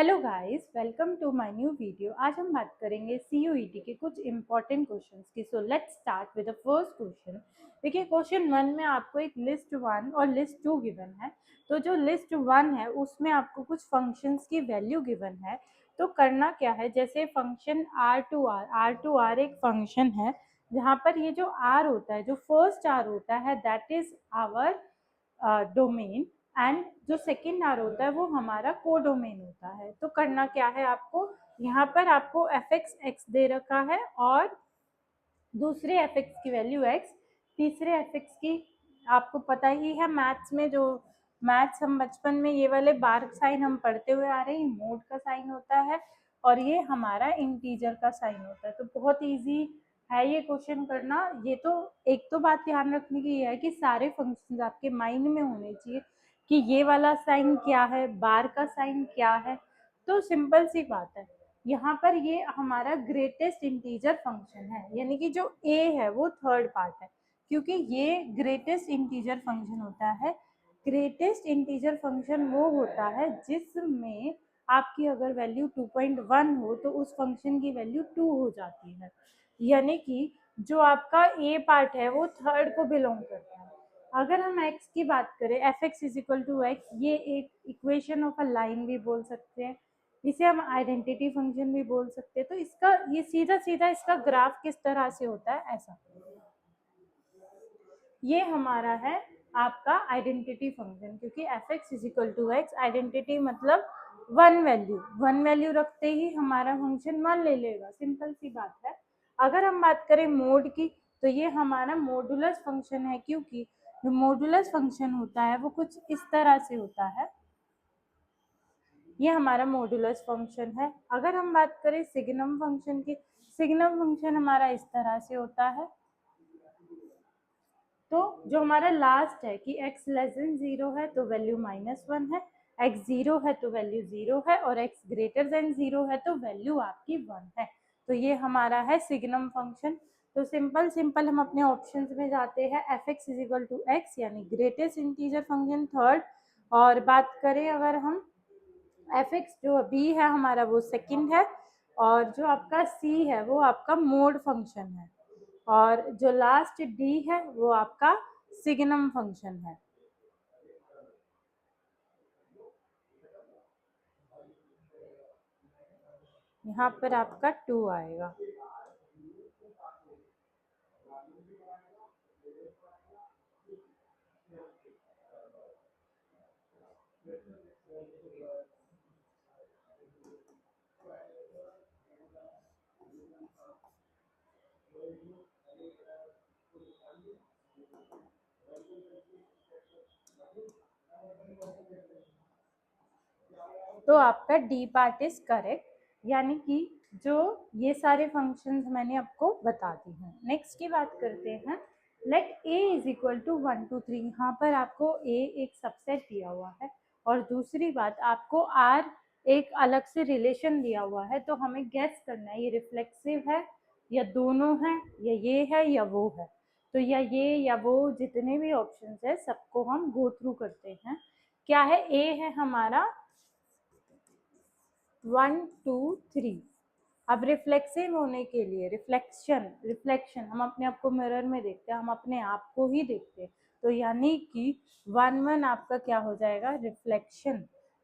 Hello guys, welcome to my new video. आज हम बात करेंगे CUET के कुछ इंपॉर्टेंट क्वेश्चंस की। So let's start with the first question. देखिए, क्वेश्चन 1 में आपको एक लिस्ट 1 और लिस्ट 2 गिवन है। तो जो लिस्ट 1 है उसमें आपको कुछ फंक्शंस की वैल्यू गिवन है। तो करना क्या है, जैसे फंक्शन R एक फंक्शन है जहाँ पर ये जो R होता है, जो फर्स्ट R होता है that is our domain, and जो सेकेंड आर होता है वो हमारा कोडोमेन होता है। तो करना क्या है, आपको यहाँ पर आपको x दे रखा है और दूसरे x की वैल्यू x, तीसरे x की आपको पता ही है, मैथ्स में जो मैथ्स हम बचपन में ये वाले बार साइन हम पढ़ते हुए आ रहे हैं, मोड का साइन होता है और ये हमारा इंटीजर का साइन होता है। तो बहुत इजी है ये क्वेश्चन करना। ये तो एक तो बात ध्यान रखने की है कि सारे फंक्शंस आपके माइंड में होने चाहिए कि ये वाला साइन क्या है, बार का साइन क्या है। तो सिंपल सी बात है, यहाँ पर ये हमारा ग्रेटेस्ट इंटीजर फंक्शन है, यानी कि जो a है वो थर्ड पार्ट है, क्योंकि ये ग्रेटेस्ट इंटीजर फंक्शन होता है। ग्रेटेस्ट इंटीजर फंक्शन वो होता है जिसमें आपकी अगर वैल्यू 2.1 हो तो उस फंक्शन की वैल्यू 2 हो जाती है, यानी कि जो आपका a पार्ट है वो थर्ड को बिलोंग करता है। अगर हम x की बात करें, fx is equal to x, ये एक इक्वेशन ऑफ अ लाइन भी बोल सकते हैं, इसे हम आइडेंटिटी फंक्शन भी बोल सकते हैं। तो इसका ये सीधा सीधा इसका ग्राफ किस तरह से होता है, ऐसा। ये हमारा है आपका आइडेंटिटी फंक्शन, क्योंकि fx is equal to x, identity मतलब वन वैल्यू रखते ही हमारा फंक्शन 1 ले लेगा, सिंपल सी बात है। अगर हम बात करें मोड की, तो ये हमारा मॉडुलस फंक्शन है, क्योंकि जो मॉडुलस फंक्शन होता है वो कुछ इस तरह से होता है। ये हमारा मॉडुलस फंक्शन है। अगर हम बात करें सिग्नम फंक्शन की, सिग्नम फंक्शन हमारा इस तरह से होता है। तो जो हमारा लास्ट है कि x लेस देन 0 है तो वैल्यू -1 है, x 0 है तो वैल्यू 0 है, और x ग्रेटर देन 0 है तो वैल्यू आपकी 1 है। तो ये हमारा है सिग्नम फंक्शन। तो सिंपल हम अपने ऑप्शंस में जाते हैं, fx is equal to x यानी ग्रेटेस्ट इंटीजर फंक्शन थर्ड, और बात करें अगर हम fx जो b है हमारा वो सेकंड है, और जो आपका c है वो आपका मोड फंक्शन है, और जो लास्ट d है वो आपका सिग्नम फंक्शन है। यहाँ पर आपका 2 आएगा। तो आपका डी पार्ट इज करेक्ट, यानी कि जो ये सारे फंक्शंस मैंने आपको बता दी हैं। नेक्स्ट की बात करते हैं, let A is equal to 1 2 3। यहाँ पर आपको ए एक सबसेट दिया हुआ है, और दूसरी बात आपको आर एक अलग से रिलेशन दिया हुआ है। तो हमें गैस करना है ये रिफ्लेक्सिव है या दोनों है, या ये है या वो है। तो या ये या वो, जितने भी ऑप्शंस है सबको हम गो थ्रू करते हैं। क्या है, ए है हमारा 1 2 3। अब रिफ्लेक्सिव होने के लिए रिफ्लेक्शन हम अपने आप को मिरर में देखते हैं, हम अपने आप को ही देखते हैं, तो यानी कि 1 1 आपका क्या हो जाएगा, रिफ्लेक्शन।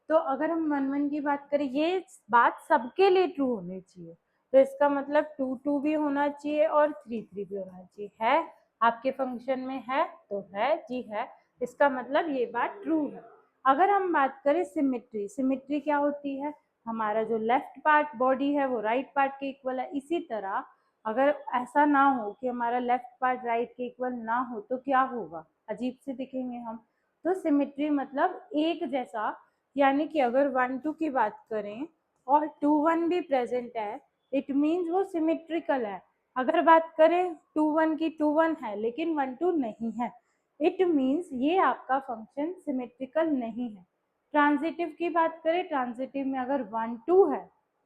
तो अगर हम 1 1 की बात करें, ये बात सबके लिए ट्रू होनी चाहिए, तो इसका मतलब 2 2 भी होना चाहिए और 3 3 भी होना चाहिए। है आपके फंक्शन में, है तो है जी है, इसका मतलब ये बात ट्रू है। अगर हम बात करें सिमिट्री क्या होती है, हमारा जो लेफ्ट पार्ट बॉडी है वो राइट पार्ट के इक्वल है। इसी तरह अगर ऐसा ना हो कि हमारा लेफ्ट पार्ट राइट के इक्वल ना हो तो क्या होगा, अजीब से दिखेंगे हम। तो सिमिट्री मतलब एक जैसा, यानी कि अगर 1 2 की बात करें और 2 1 भी प्रेजेंट है, इट मीन्स वो सिमिट्रिकल है। अगर बात करें 2 1 की, 2 1 है लेकिन 1 2 नहीं है, इट मीन्स ये आपका फंक्शन सिमेट्रिकल नहीं है। ट्रांजिटिव की बात करें, ट्रांजिटिव में अगर 1 2 है,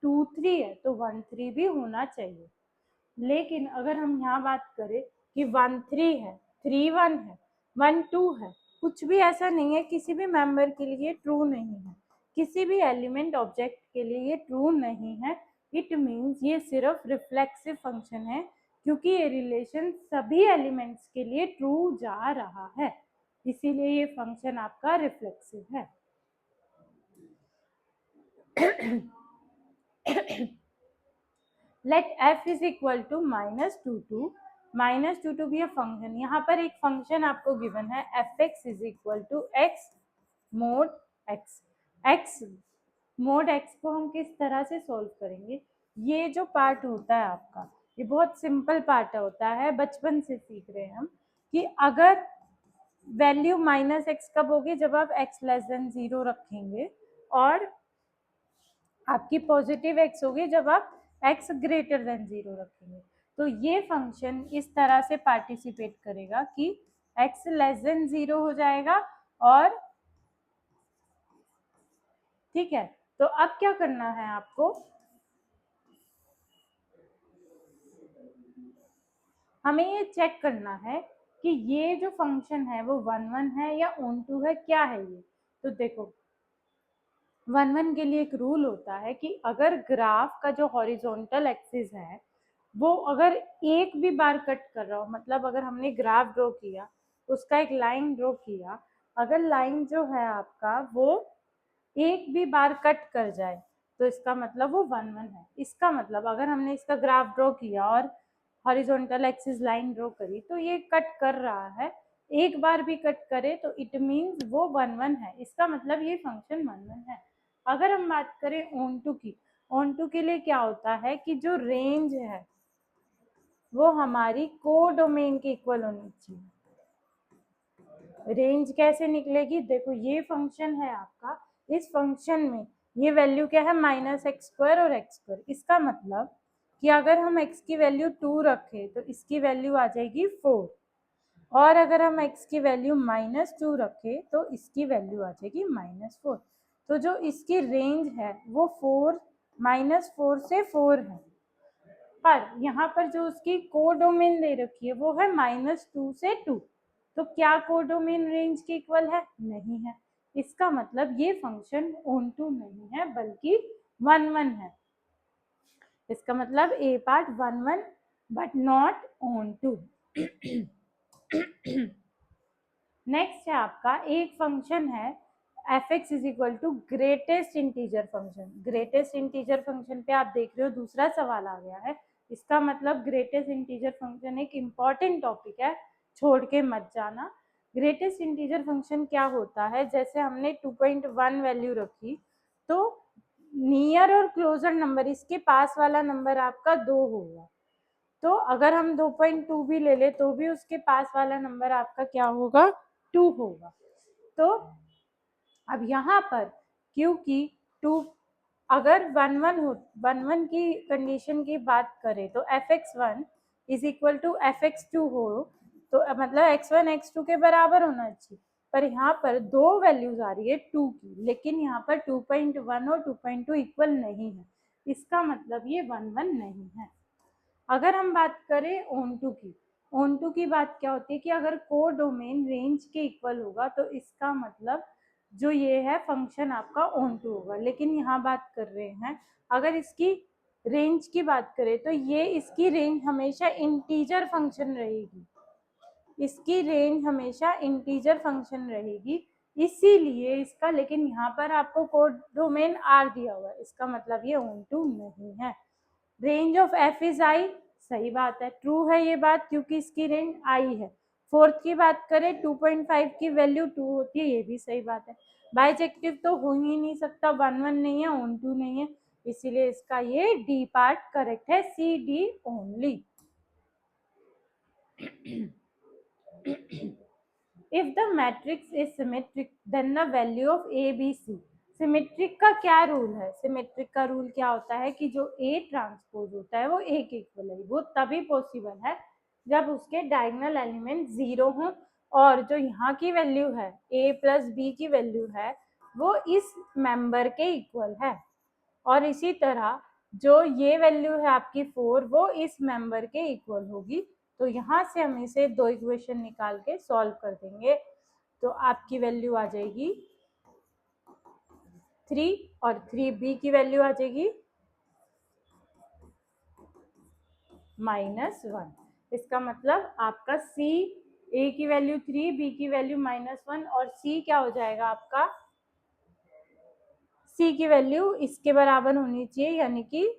2 3 है तो 1 3 भी होना चाहिए। लेकिन अगर हम यहाँ बात करें कि 1 3 है, 3 1 है, 1 2 है, कुछ भी ऐसा नहीं है, किसी भी मेंबर के लिए ट्रू नहीं है। किसी भी एलिमेंट ऑब्जेक्ट के लिए ये ट्रू नहीं है। इट मीन्स ये सिर्फ रिफ्लेक्सिव फंक्शन है, क्योंकि ये रिलेशन सभी एलिमेंट्स के लिए ट्रू जा रहा है, इसीलिए ये फंक्शन आपका रिफ्लेक्सिव है। Let f is equal to -2 भी फंक्शन, यहाँ पर एक फंक्शन आपको गिवन है fx is equal to x mod x। x mod x को हम किस तरह से सॉल्व करेंगे? ये जो पार्ट होता है आपका, ये बहुत सिंपल पार्ट होता है, बचपन से सीख रहे हैं हम कि अगर वैल्यू -x कब होगी? जब आप x लेस देन 0 रखेंगे, और आपकी पॉजिटिव x होगी जब आप x ग्रेटर देन 0 रखेंगे। तो ये फंक्शन इस तरह से पार्टिसिपेट करेगा कि x लेस देन 0 हो जाएगा, और ठीक है। तो अब क्या करना है आपको? हमें ये चेक करना है कि ये जो फंक्शन है वो 1 है या ऑन टू है, क्या है ये? तो देखो, 1 के लिए एक रूल होता है कि अगर ग्राफ का जो हॉरिजॉन्टल एक्सिस है वो अगर एक भी बार कट कर रहा हो, मतलब अगर हमने ग्राफ ड्रॉ किया, उसका एक लाइन ड्रॉ किया, अगर लाइन जो है आपका वो एक भी बार कट कर जाए तो इसका मतलब वो 1 है। इसका मतलब अगर हमने इसका ग्राफ ड्रॉ किया और हॉरिजॉन्टल एक्सिस लाइन ड्रॉ करी तो ये कट कर रहा है, एक बार भी कट करे तो इट मीन्स वो 1 है, इसका मतलब ये फंक्शन 1 है। अगर हम बात करें ऑन टू की, ऑन टू के लिए क्या होता है कि जो रेंज है वो हमारी कोडोमेन के इक्वल होनी चाहिए। रेंज कैसे निकलेगी? देखो, ये फंक्शन है आपका, इस फंक्शन में ये वैल्यू क्या है? -x² और x²। इसका मतलब कि अगर हम x की वैल्यू 2 रखें तो इसकी वैल्यू आ जाएगी 4, और अगर हम x की वैल्यू -2 रखें तो इसकी वैल्यू आ जाएगी -4। तो जो इसकी रेंज है वो -4 से 4 है, पर यहाँ पर जो उसकी कोडोमेन दे रखी है वो है -2 से 2। तो क्या कोडोमेन रेंज के इक्वल है? नहीं है। इसका मतलब ये फंक्शन ऑन टू नहीं है बल्कि 1 है। इसका मतलब A part 1 but not onto. Next है आपका एक फंक्शन है f(x) is equal to greatest integer function. Greatest integer function पे आप देख रहे हो दूसरा सवाल आ गया है। इसका मतलब ग्रेटेस्ट इंटीजर फंक्शन एक इम्पॉर्टेंट टॉपिक है, छोड़ के मत जाना। ग्रेटेस्ट इंटीजर फंक्शन क्या होता है? जैसे हमने 2.1 वैल्यू रखी तो नियर और क्लोजर नंबर, इसके पास वाला नंबर आपका 2 होगा। तो अगर हम 2.2 भी ले ले तो भी उसके पास वाला नंबर आपका क्या होगा? 2 होगा। तो अब यहाँ पर क्योंकि 2 अगर 1 की कंडीशन की बात करें तो fx1 is equal to fx2 हो, तो मतलब x1 x2 के बराबर होना चाहिए। पर यहाँ पर दो वैल्यूज आ रही है 2 की, लेकिन यहाँ पर 2.1 और 2.2 इक्वल नहीं है, इसका मतलब ये 1 नहीं है। अगर हम बात करें ऑन टू की, ऑन टू की बात क्या होती है कि अगर कोडोमेन रेंज के इक्वल होगा तो इसका मतलब जो ये है फंक्शन आपका ऑन टू होगा। लेकिन यहाँ बात कर रहे हैं अगर इसकी रेंज की बात करें तो ये इसकी रेंज हमेशा इंटीजर फंक्शन रहेगी, इसकी रेंज हमेशा इंटीजर फंक्शन रहेगी, इसीलिए इसका, लेकिन यहाँ पर आपको कोड डोमेन आर दिया हुआ है, इसका मतलब ये ऑन टू नहीं है। Range of F is I, सही बात है, ट्रू है ये बात, क्योंकि इसकी रेंज आई है। फोर्थ की बात करें 2.5 की वैल्यू 2 होती है, ये भी सही बात है। बाइजेक्टिव तो हो ही नहीं सकता, 1 नहीं है, ऑन टू नहीं है, इसीलिए इसका ये डी पार्ट करेक्ट है, C D only. If the matrix is symmetric, then the value of A, B, C। Symmetric का क्या रूल है? सिमेट्रिक का रूल क्या होता है कि जो A ट्रांसपोज होता है वो A के इक्वल है। वो तभी पॉसिबल है जब उसके डायगोनल एलिमेंट 0 हों, और जो यहाँ की वैल्यू है A प्लस B की वैल्यू है वो इस मेंबर के इक्वल है, और इसी तरह जो ये वैल्यू है आपकी 4 वो इस मेंबर के इक्वल होगी। तो यहाँ से हम इसे दो इक्वेशन निकाल के सॉल्व कर देंगे, तो आपकी वैल्यू आ जाएगी 3 और 3 बी की वैल्यू आ जाएगी -1। इसका मतलब आपका सी, ए की वैल्यू 3, बी की वैल्यू -1 और सी क्या हो जाएगा आपका, सी की वैल्यू इसके बराबर होनी चाहिए, यानी कि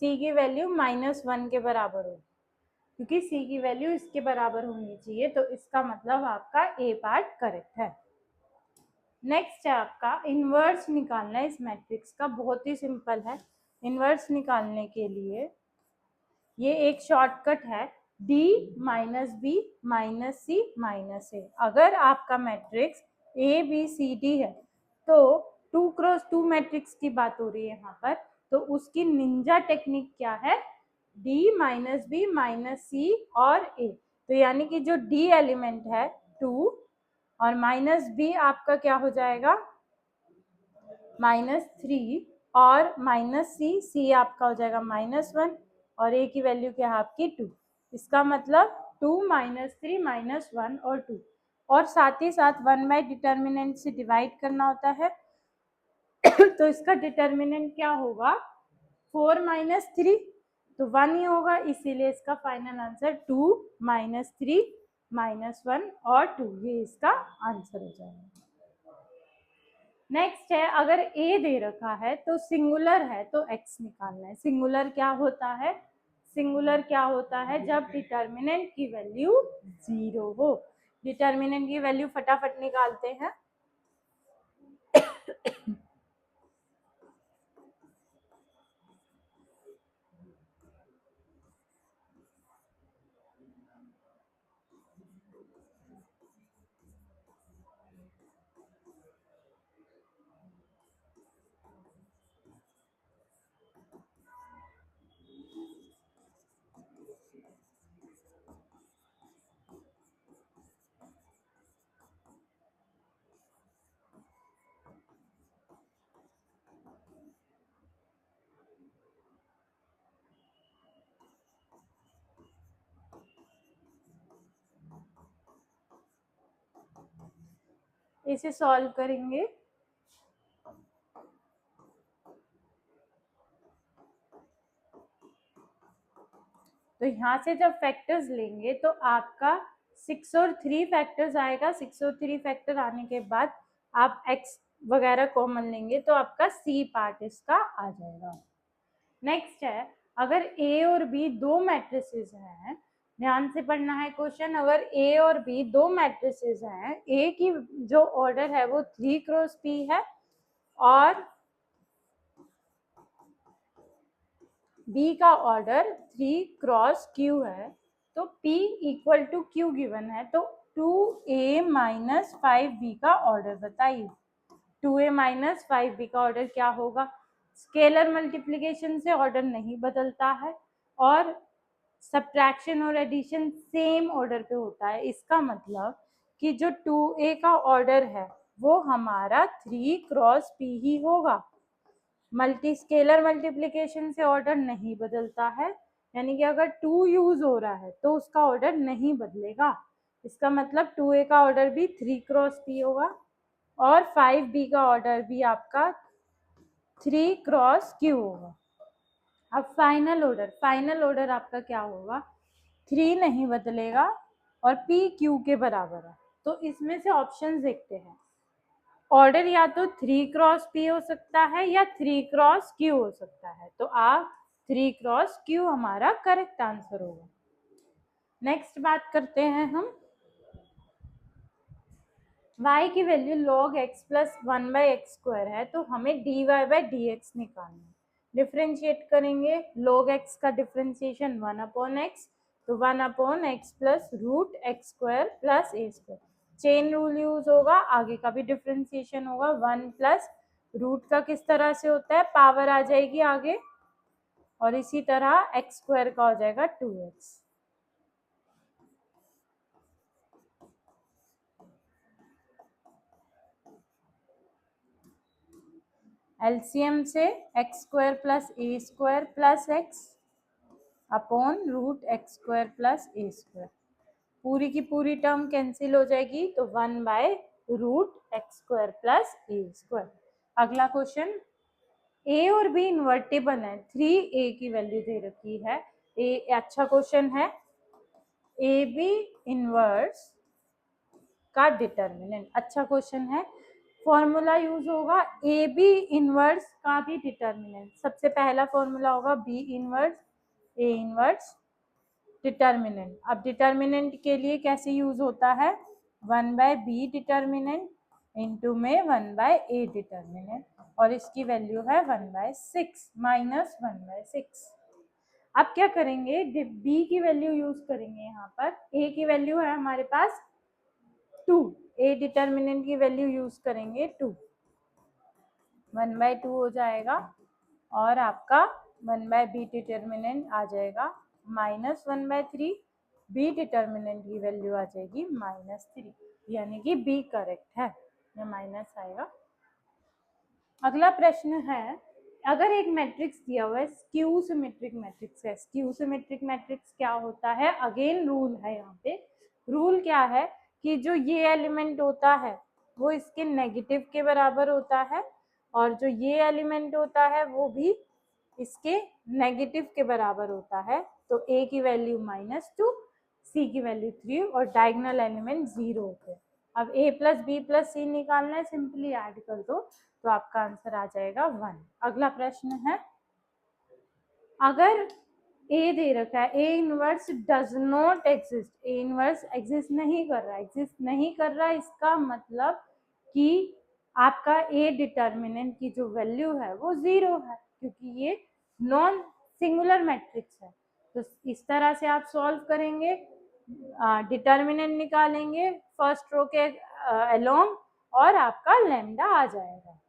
सी की वैल्यू -1 के बराबर हो, क्योंकि सी की वैल्यू इसके बराबर होनी चाहिए, तो इसका मतलब आपका ए पार्ट करेक्ट है। नेक्स्ट है आपका इनवर्स निकालना है इस मैट्रिक्स का, बहुत ही सिंपल है। इनवर्स निकालने के लिए ये एक शॉर्टकट है, D minus B minus C minus A. अगर आपका matrix A B C D है तो 2x2 मैट्रिक्स की बात हो रही है यहाँ पर, तो उसकी निंजा टेक्निक क्या है, D माइनस बी माइनस सी और ए। तो यानी कि जो D एलिमेंट है 2 और माइनस बी आपका क्या हो जाएगा -3 और माइनस सी, सी आपका हो जाएगा -1 और ए की वैल्यू क्या है आपकी 2। इसका मतलब 2 -3 -1 और 2, और साथ ही साथ 1 बाय डिटर्मिनेंट से डिवाइड करना होता है तो इसका डिटर्मिनेंट क्या होगा 4 -3, तो 1 ही होगा, इसीलिए इसका फाइनल आंसर 2 -3 -1 और 2, ये इसका आंसर हो जाएगा। नेक्स्ट है, अगर ए दे रखा है तो सिंगुलर है तो एक्स निकालना है। सिंगुलर क्या होता है, सिंगुलर क्या होता है जब डिटर्मिनेंट की वैल्यू 0 हो। डिटर्मिनेंट की वैल्यू फटाफट निकालते हैं। इसे सॉल्व करेंगे तो यहाँ से जब फैक्टर्स लेंगे तो आपका 6 और 3 फैक्टर्स आएगा। 6 और 3 फैक्टर आने के बाद आप x वगैरह कॉमन लेंगे तो आपका c पार्ट इसका आ जाएगा। नेक्स्ट है, अगर a और b दो मैट्रिसेस हैं, ध्यान से पढ़ना है क्वेश्चन। अगर a और b दो मैट्रिसेस हैं, a की जो ऑर्डर है वो 3x p है और b का ऑर्डर 3x q है, तो p equal to q given है, तो 2a माइनस 5b का ऑर्डर बताइए। 2a माइनस 5b का ऑर्डर क्या होगा, स्केलर मल्टीप्लिकेशन से ऑर्डर नहीं बदलता है और सब्ट्रैक्शन और एडिशन सेम ऑर्डर पे होता है। इसका मतलब कि जो 2a का ऑर्डर है वो हमारा 3x p ही होगा। स्केलर मल्टीप्लिकेशन से ऑर्डर नहीं बदलता है, यानी कि अगर 2 यूज हो रहा है तो उसका ऑर्डर नहीं बदलेगा। इसका मतलब 2a का ऑर्डर भी 3x p होगा और 5b का ऑर्डर भी आपका 3x q होगा। अब फाइनल ऑर्डर आपका क्या होगा, 3 नहीं बदलेगा और p q के बराबर है। तो इसमें से ऑप्शन देखते हैं, ऑर्डर या तो 3x p हो सकता है या 3x q हो सकता है, तो आप 3x q हमारा करेक्ट आंसर होगा। नेक्स्ट बात करते हैं हम, y की value log x plus 1/x² है, तो हमें dy/dx निकालना है। डिफ्रेंशिएट करेंगे, log x का डिफ्रेंशिएशन 1/x, तो 1/x plus √x² plus a²। Chain rule use होगा, आगे का भी डिफ्रेंशिएशन होगा। 1 प्लस रूट का किस तरह से होता है, पावर आ जाएगी आगे, और इसी तरह x² का हो जाएगा 2x। एलसीएम से x square plus a square plus x upon root x square plus a square, पूरी की पूरी टर्म कैंसिल हो जाएगी तो 1/रूट x square plus a square. अगला क्वेश्चन, ए और बी इन्वर्टेबल है, 3a की वैल्यू दे रखी है। ए अच्छा क्वेश्चन है। ए बी इनवर्स का डिटर्मिनेंट, अच्छा क्वेश्चन है। फॉर्मूला यूज होगा ए बी इनवर्स का भी डिटर्मिनेंट। सबसे पहला फॉर्मूला होगा B inverse A inverse determinant. अब डिटर्मिनेंट के लिए कैसे यूज होता है, 1/b डिटर्मिनेंट इंटू में 1/a डिटर्मिनेंट, और इसकी वैल्यू है 1/6 माइनस 1/6। अब क्या करेंगे, b की वैल्यू यूज करेंगे। यहाँ पर a की वैल्यू है हमारे पास 2, a डिटर्मिनेंट की वैल्यू यूज करेंगे 2, 1/2 हो जाएगा, और आपका 1/b डिटर्मिनेंट आ जाएगा माइनस 1/3, b डिटर्मिनेंट की वैल्यू आ जाएगी -3, यानी कि b करेक्ट है, ये माइनस आएगा। अगला प्रश्न है, अगर एक मैट्रिक्स दिया हुआ है, स्क्यू सिमेट्रिक मैट्रिक्स है। स्क्यू सिमेट्रिक मैट्रिक्स क्या होता है, अगेन रूल है यहाँ पे। रूल क्या है कि जो ये एलिमेंट होता है वो इसके नेगेटिव के बराबर होता है, और जो ये एलिमेंट होता है वो भी इसके नेगेटिव के बराबर होता है। तो a की वैल्यू -2, c की वैल्यू 3, और डायगोनल एलिमेंट 0 होते हैं। अब a प्लस बी प्लस सी निकालना है, सिंपली ऐड कर दो तो आपका आंसर आ जाएगा 1। अगला प्रश्न है, अगर ए दे रखा है, A inverse does not exist, A inverse exist नहीं कर रहा, एग्जिस्ट नहीं कर रहा, इसका मतलब कि आपका ए डिटर्मिनेंट की जो वैल्यू है वो 0 है, क्योंकि ये नॉन सिंगुलर मैट्रिक्स है। तो इस तरह से आप सॉल्व करेंगे, डिटर्मिनेंट निकालेंगे फर्स्ट रो के अलोंग, और आपका लैम्डा आ जाएगा।